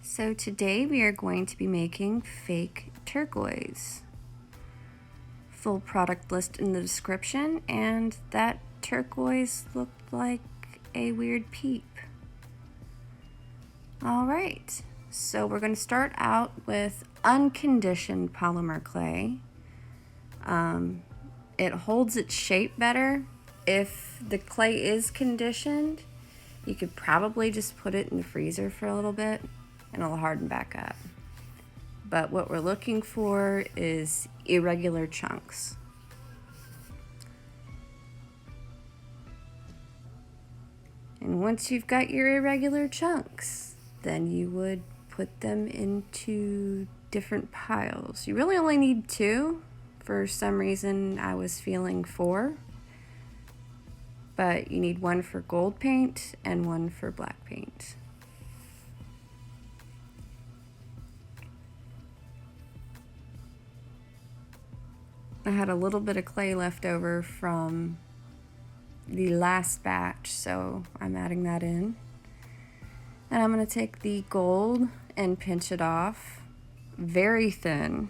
So today we are going to be making fake turquoise. Full product list in the description, and that turquoise looked like a weird peep. Alright, so we're going to start out with unconditioned polymer clay. It holds its shape better. If the clay is conditioned, you could probably just put it in the freezer for a little bit and it'll harden back up. But what we're looking for is irregular chunks. And once you've got your irregular chunks, then you would put them into different piles. You really only need 2. For some reason, I was feeling 4. But you need 1 for gold paint and 1 for black paint. I had a little bit of clay left over from the last batch, so I'm adding that in. And I'm going to take the gold and pinch it off very thin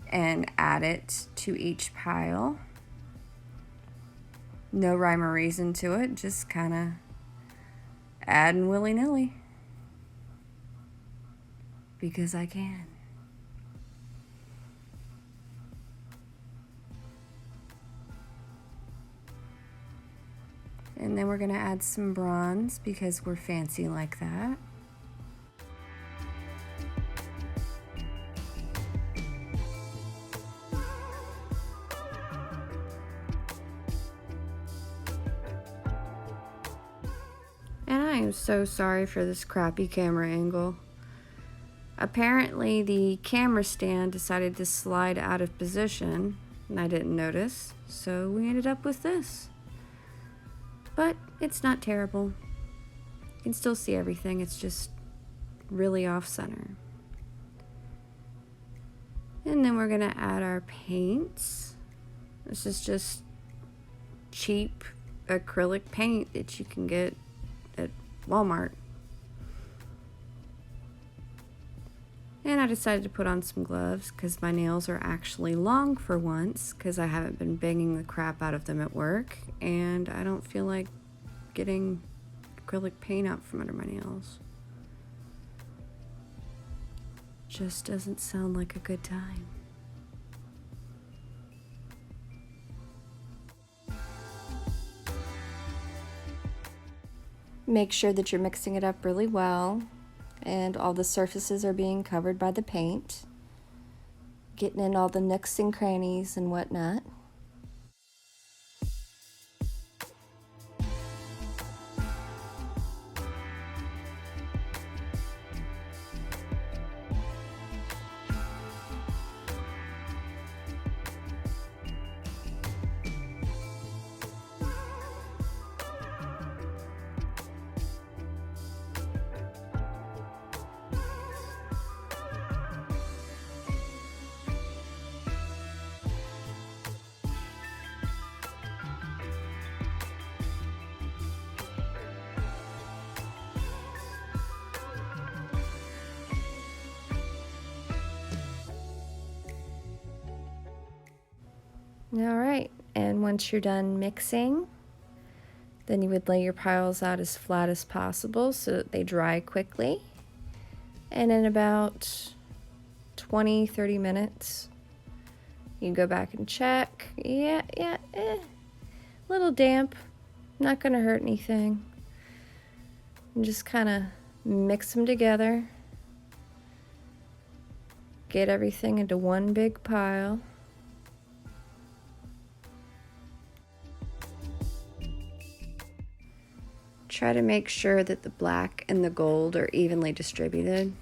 and add it to each pile. No rhyme or reason to it, just kind of adding willy-nilly because I can. And then we're going to add some bronze because we're fancy like that. And I am so sorry for this crappy camera angle. Apparently the camera stand decided to slide out of position and I didn't notice, so we ended up with this. But it's not terrible. You can still see everything, it's just really off center. And then we're gonna add our paints. This is just cheap acrylic paint that you can get at Walmart. And I decided to put on some gloves because my nails are actually long for once because I haven't been banging the crap out of them at work and I don't feel like getting acrylic paint out from under my nails. Just doesn't sound like a good time. Make sure that you're mixing it up really well and all the surfaces are being covered by the paint, getting in all the nooks and crannies and whatnot. Alright, and once you're done mixing, then you would lay your piles out as flat as possible so that they dry quickly. And in about 20-30 minutes, you go back and check. A little damp, not going to hurt anything. And just kind of mix them together. Get everything into one big pile. Try to make sure that the black and the gold are evenly distributed.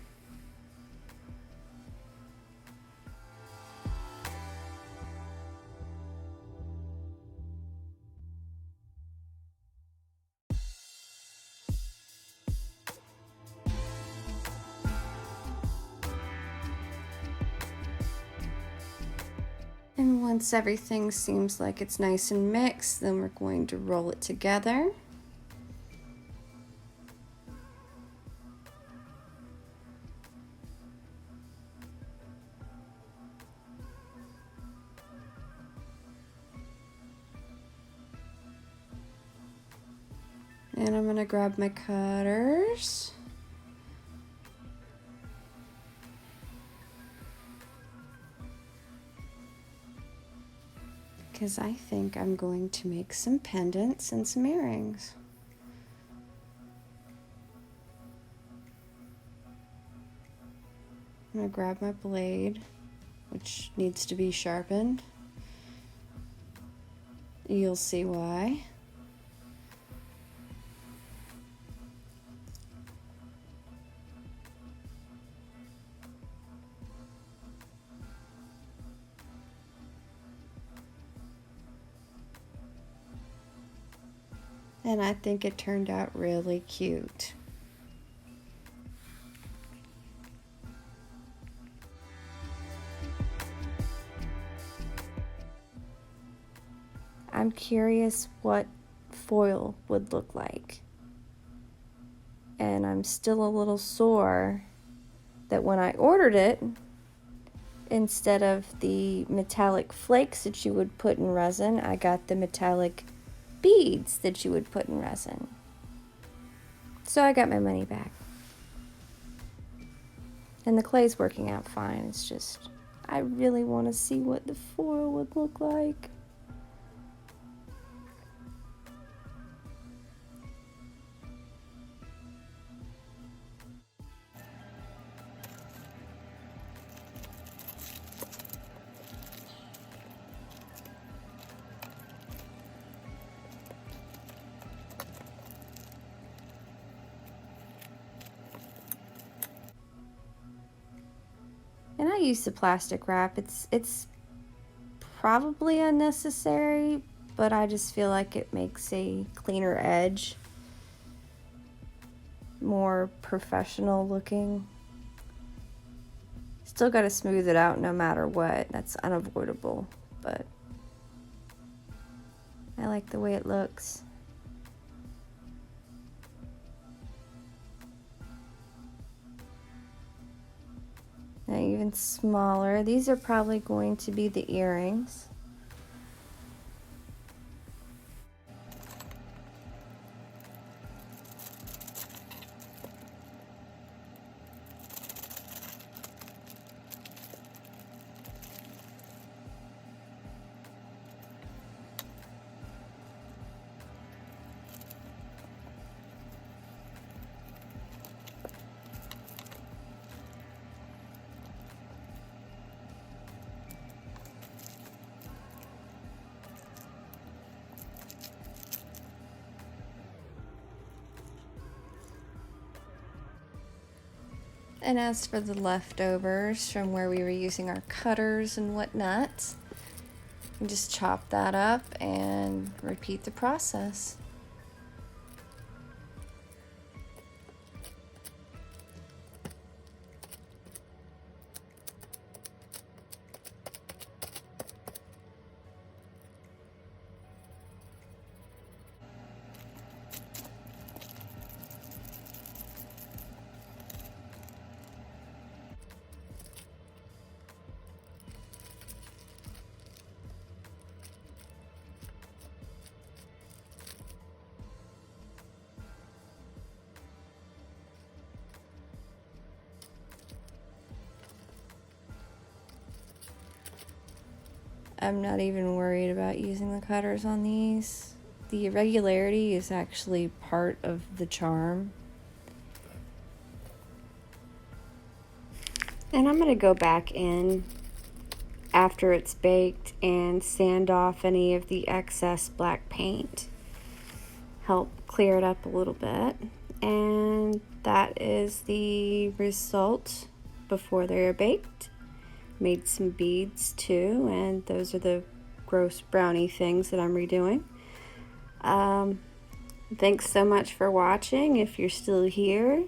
And once everything seems like it's nice and mixed, then we're going to roll it together. And I'm gonna grab my cutters. Because I think I'm going to make some pendants and some earrings. I'm gonna grab my blade, which needs to be sharpened. You'll see why. And I think it turned out really cute. I'm curious what foil would look like. And I'm still a little sore that when I ordered it, instead of the metallic flakes that you would put in resin, I got the metallic beads that you would put in resin. So I got my money back. And the clay's working out fine. It's just, I really want to see what the foil would look like. And I use the plastic wrap. It's probably unnecessary, but I just feel like it makes a cleaner edge, more professional looking. Still got to smooth it out no matter what. That's unavoidable, but I like the way it looks. Now even smaller. These are probably going to be the earrings. And as for the leftovers from where we were using our cutters and whatnot, you just chop that up and repeat the process. I'm not even worried about using the cutters on these. The irregularity is actually part of the charm. And I'm going to go back in after it's baked and sand off any of the excess black paint. Help clear it up a little bit. And that is the result before they're baked. Made some beads too, and those are the gross brownie things that I'm redoing. Thanks so much for watching. If you're still here,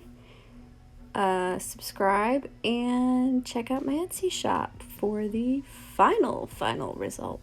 subscribe and check out my Etsy shop for the final result.